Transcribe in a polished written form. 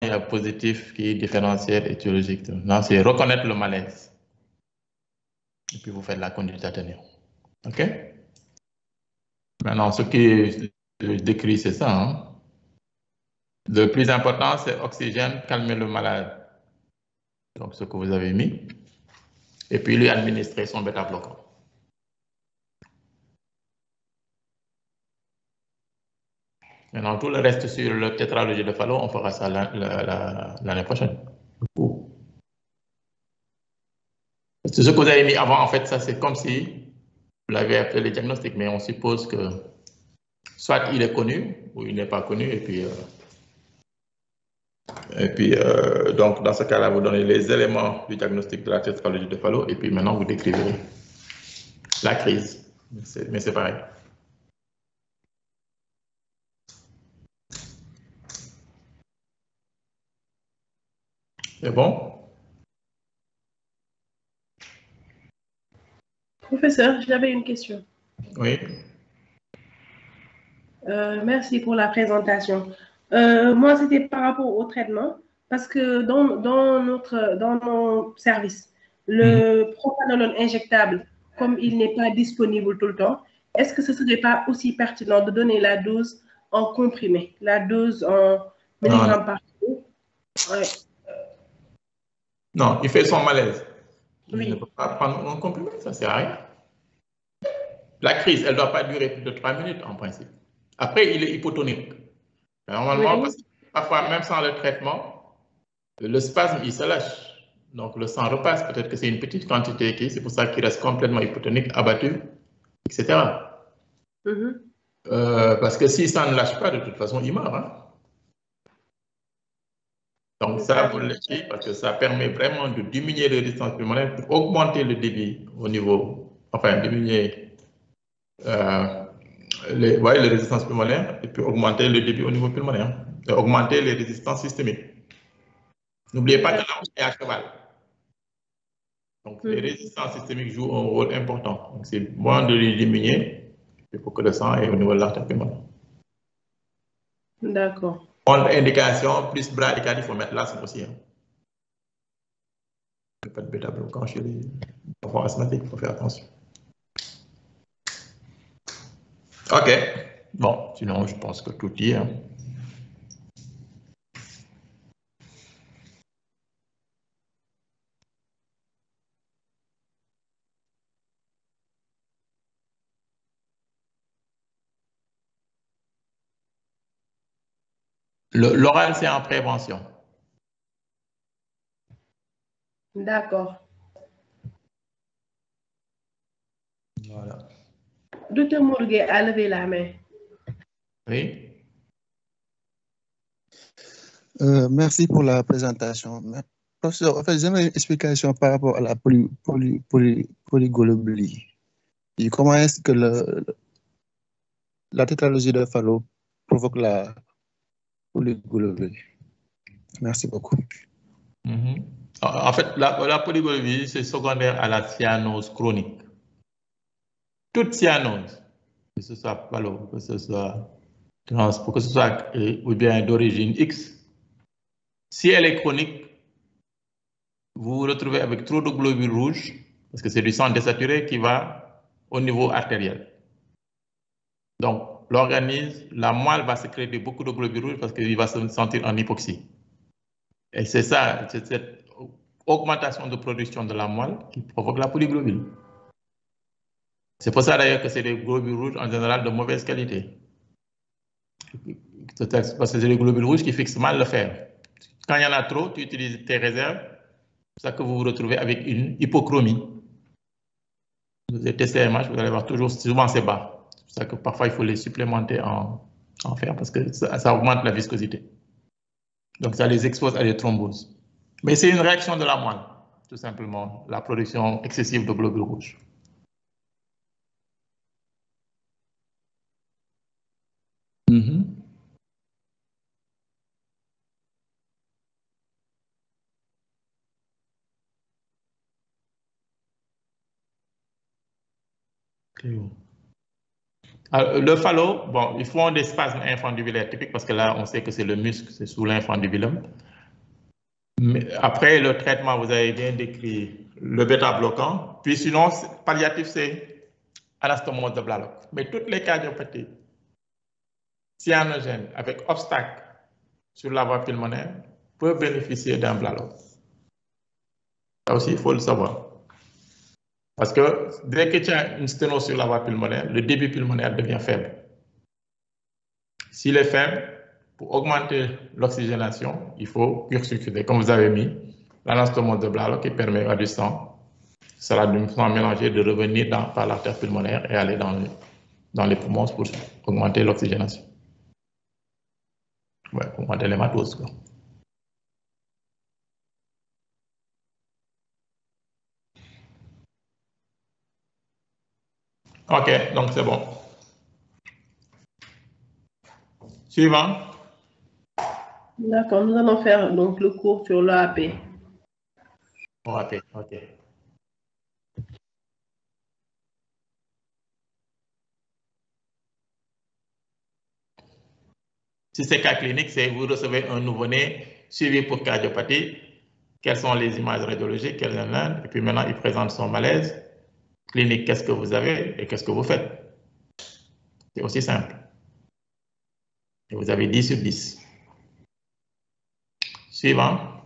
il y a positif qui est différentiel étiologique. Non, c'est reconnaître le malaise. Et puis vous faites la conduite à tenir. OK? Maintenant, ce qui est décrit, c'est ça. Hein? Le plus important, c'est oxygène, calmer le malade. Donc, ce que vous avez mis. Et puis, lui administrer son bêta-bloquant. Maintenant, tout le reste sur le tétralogie de Fallot, on fera ça l'année prochaine. Ce que vous avez mis avant, en fait, ça, c'est comme si vous l'avez appelé le diagnostic, mais on suppose que soit il est connu ou il n'est pas connu, et puis donc, dans ce cas-là, vous donnez les éléments du diagnostic de la tétralogie de Fallot, et puis maintenant, vous décrivez la crise. Mais c'est pareil. C'est bon? Professeur, j'avais une question. Oui. Merci pour la présentation. Moi, c'était par rapport au traitement, parce que dans nos services, le propranolone injectable, comme il n'est pas disponible tout le temps, est-ce que ce ne serait pas aussi pertinent de donner la dose en comprimé, la dose en milligrammes par jour? Ouais. Non, il fait son malaise. Oui. Il ne peut pas prendre un comprimé, ça ne sert à rien. La crise, elle ne doit pas durer plus de 3 minutes en principe. Après, il est hypotonique. Normalement, Oui. parce que parfois, même sans le traitement, le spasme, il se lâche. Donc, le sang repasse. Peut-être que c'est une petite quantité qui, c'est pour ça qu'il reste complètement hypotonique, abattu, etc. Parce que si ça ne lâche pas, de toute façon, il meurt. Hein? Donc, ça, vous le dites, parce que ça permet vraiment de diminuer les résistances pulmonaires pour augmenter le débit au niveau, enfin, diminuer les résistances pulmonaires et puis augmenter le débit au niveau pulmonaire et augmenter les résistances systémiques. N'oubliez pas que là, on est à cheval. Donc, les résistances systémiques jouent un rôle important. Donc, c'est bon de les diminuer pour que le sang est au niveau de l'artère pulmonaire. D'accord. Contre-indication, plus bradycardie, il faut mettre l'asthme aussi. Hein. Il n'y a pas de bêta-bloquant chez les enfants asthmatiques, il faut faire attention. OK. Bon, sinon, je pense que tout y est. Hein. L'oral, c'est en prévention. D'accord. Voilà. Docteur Mourguet a levé la main. Oui. Merci pour la présentation. Professeur, en fait, j'aimerais une explication par rapport à la polyglobulie. Et comment est-ce que la tétralogie de Fallot provoque la polyglobulie? Merci beaucoup. En fait, la polyglobulie, c'est secondaire à la cyanose chronique. Toute cyanose, que ce soit Fallot, que ce soit ou bien d'origine X, si elle est chronique, vous vous retrouvez avec trop de globules rouges, parce que c'est du sang désaturé qui va au niveau artériel. Donc, l'organisme, la moelle va sécréter beaucoup de globules rouges parce qu'il va se sentir en hypoxie. Et c'est ça, c'est cette augmentation de production de la moelle qui provoque la polyglobulie. C'est pour ça d'ailleurs que c'est des globules rouges en général de mauvaise qualité. Parce que c'est des globules rouges qui fixent mal le fer. Quand il y en a trop, tu utilises tes réserves. C'est ça que vous vous retrouvez avec une hypochromie. Vous êtes TCMH, vous allez voir toujours, souvent c'est bas. C'est pour ça que parfois il faut les supplémenter en fer parce que ça augmente la viscosité. Donc ça les expose à des thromboses. Mais c'est une réaction de la moelle, tout simplement, la production excessive de globules rouges. Alors, le Fallot, bon, ils font des spasmes infundibulaires typiques parce que là, on sait que c'est le muscle, c'est sous l'infundibulum. Mais après le traitement, vous avez bien décrit le bêta-bloquant. Puis sinon, palliatif, c'est anastomose de Blalock. Mais toutes les cardiopathies cyanogènes avec obstacle sur la voie pulmonaire peuvent bénéficier d'un Blalock. Ça aussi, il faut le savoir. Parce que dès que tu as une sténose sur la voie pulmonaire, le débit pulmonaire devient faible. S'il est faible, pour augmenter l'oxygénation, il faut pur-circuiter, comme vous avez mis, l'anastomose de Blalock qui permet à du sang, sera du sang mélangé de revenir par l'artère pulmonaire et aller dans les poumons pour augmenter l'oxygénation. Ouais, pour augmenter l'hématose, quoi. OK, donc c'est bon. Suivant. D'accord, nous allons faire donc le cours sur l'AP. OK, OK. Si c'est cas clinique, c'est vous recevez un nouveau-né suivi pour cardiopathie. Quelles sont les images radiologiques, quelles en ont, et puis maintenant il présente son malaise. Clinique, qu'est-ce que vous avez et qu'est-ce que vous faites? C'est aussi simple. Et vous avez 10 sur 10. Suivant.